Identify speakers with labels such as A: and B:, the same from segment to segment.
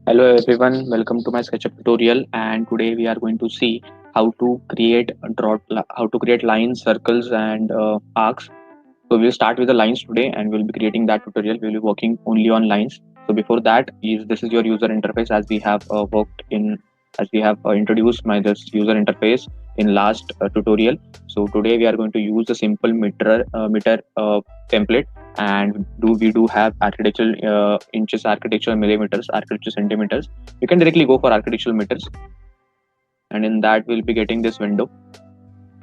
A: Hello everyone, welcome to my SketchUp tutorial, and today we are going to see how to create lines, circles and arcs. So we'll start with the lines today and we'll be creating that tutorial. We'll be working only on lines. So before that is this is your user interface as we have introduced my this user interface in last tutorial. So today we are going to use a simple meter template, and we do have architectural inches, architectural millimeters, architectural centimeters. You can directly go for architectural meters, and in that we'll be getting this window.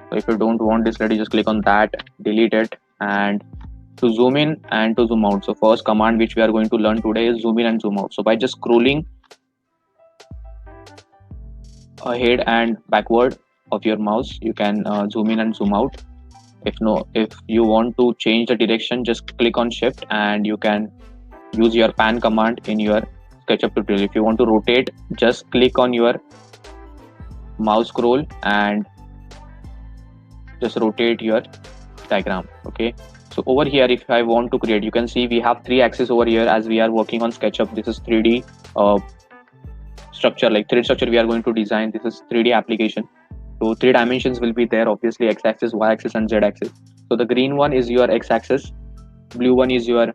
A: So if you don't want this, let you just click on that, delete it, and to zoom in and to zoom out. So first command which we are going to learn today is zoom in and zoom out. So by just scrolling ahead and backward of your mouse, you can zoom in and zoom out. If you want to change the direction, just click on shift and you can use your pan command in your SketchUp tutorial. If you want to rotate, just click on your mouse scroll and just rotate your diagram. Okay, so over here if I want to create, you can see we have three axes over here as we are working on SketchUp. This is 3D structure, like 3D structure we are going to design. This is 3D application, so three dimensions will be there, obviously x-axis, y-axis and z-axis. So the green one is your x-axis, blue one is your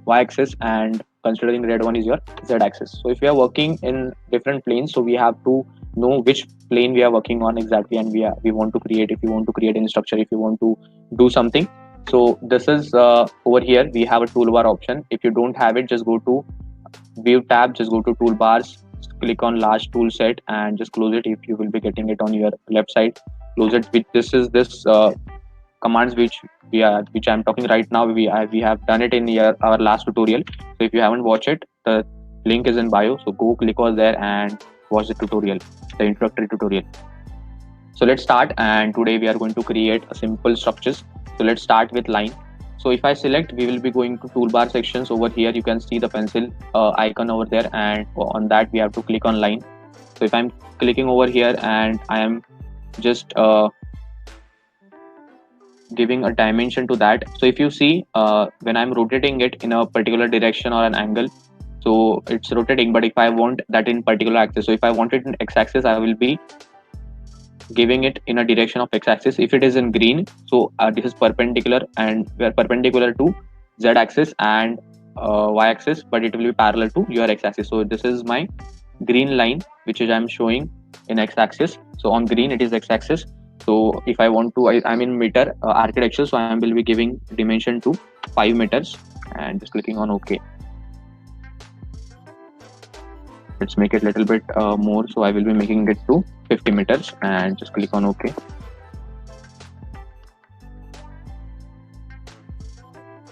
A: y-axis, and considering red one is your z-axis. So if we are working in different planes, so we have to know which plane we are working on exactly, and we want to create, if you want to create any structure, if you want to do something. So this is over here we have a toolbar option. If you don't have it, just go to view tab, just go to toolbars, click on large tool set and just close it. If you will be getting it on your left side, close it. This commands which I'm talking right now, we have done it in our last tutorial. So if you haven't watched it, the link is in bio, so go click over there and watch the tutorial, the introductory tutorial. So let's start, and today we are going to create a simple structures. So let's start with line. So if I select, we will be going to toolbar sections. Over here you can see the pencil icon over there, and on that we have to click on line. So if I'm clicking over here and I am just giving a dimension to that. So if you see, when I'm rotating it in a particular direction or an angle, so it's rotating. But if I want that in particular axis, so if I want it in x-axis, I will be giving it in a direction of x-axis. If it is in green, so this is perpendicular, and we are perpendicular to z-axis and y-axis, but it will be parallel to your x-axis. So this is my green line which is I'm showing in x-axis. So on green it is x-axis. So if I want to, I'm in meter architecture, so I will be giving dimension to 5 meters and just clicking on OK. Let's make it a little bit more, so I will be making it to 50 meters and just click on OK.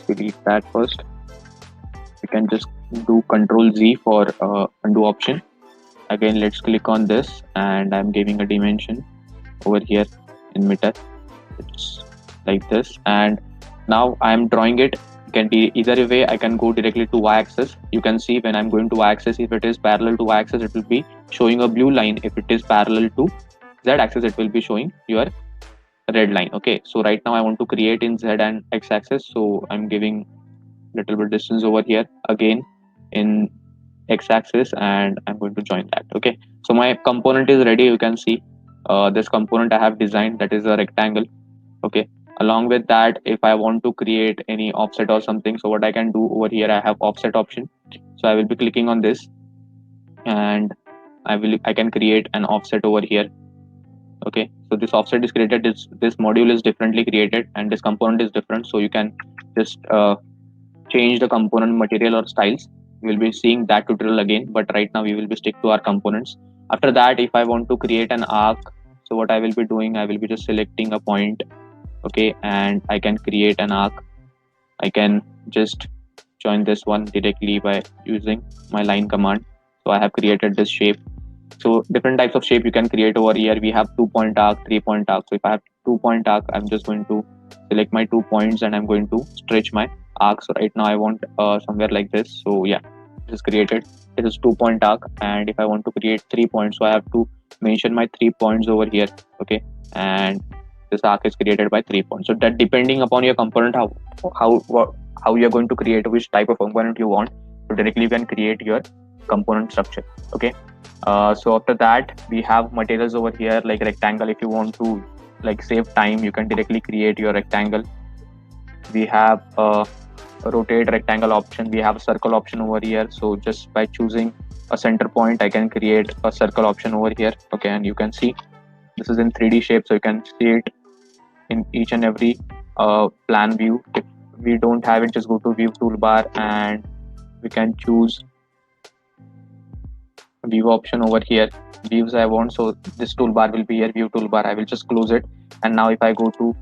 A: Delete that first. You can just do Control Z for undo option. Again, let's click on this, and I'm giving a dimension over here in meter. It's like this, and now I'm drawing it. Can be either way. I can go directly to y-axis. You can see when I'm going to y-axis, if it is parallel to y-axis, it will be showing a blue line. If it is parallel to z-axis, it will be showing your red line. Okay, so right now I want to create in z and x-axis, so I'm giving little bit distance over here again in x-axis, and I'm going to join that. Okay, so my component is ready. You can see this component I have designed, that is a rectangle. Okay, along with that, if I want to create any offset or something, so what I can do over here, I have offset option. So I will be clicking on this, and I can create an offset over here. Okay, so this offset is created, this module is differently created, and this component is different, so you can just change the component material or styles. We will be seeing that tutorial again, but right now we will be stick to our components. After that, if I want to create an arc, so what I will be doing, I will be just selecting a point. Okay, and I can create an arc. I can just join this one directly by using my line command. So I have created this shape. So different types of shape you can create over here. We have 2-point arc, 3-point arc. So if I have 2-point arc, I'm just going to select my 2 points and I'm going to stretch my arc. So right now I want somewhere like this. So yeah, this is created. It is 2-point arc, and if I want to create 3 points, so I have to mention my 3 points over here. Okay, and this arc is created by 3 points. So that depending upon your component, how you're going to create, which type of component you want, so directly you can create your component structure. Okay. So after that, we have materials over here like rectangle. If you want to like save time, you can directly create your rectangle. We have a rotate rectangle option. We have a circle option over here. So just by choosing a center point, I can create a circle option over here. Okay, and you can see this is in 3D shape, so you can see it in each and every plan view. If we don't have it, just go to view toolbar and we can choose view option over here. Views I want, so this toolbar will be here, view toolbar. I will just close it, and now if I go to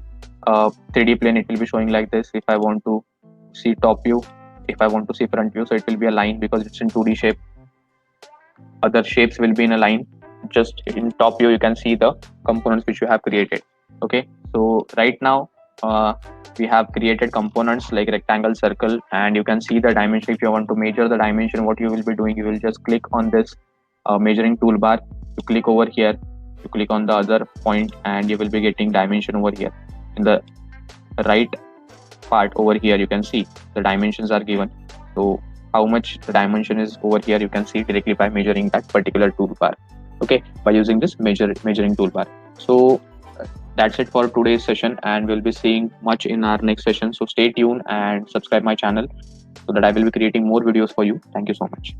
A: 3D plane, it will be showing like this. If I want to see top view, if I want to see front view, so it will be a line because it's in 2D shape. Other shapes will be in a line. Just in top view, you can see the components which you have created. Okay, so right now we have created components like rectangle, circle, and you can see the dimension. If you want to measure the dimension, what you will be doing, you will just click on this measuring toolbar. You click over here, you click on the other point, and you will be getting dimension over here. In the right part over here, you can see the dimensions are given. So how much the dimension is over here, you can see directly by measuring that particular toolbar. Okay, by using this measuring toolbar. So that's it for today's session, and we'll be seeing much in our next session. So stay tuned and subscribe my channel so that I will be creating more videos for you. Thank you so much.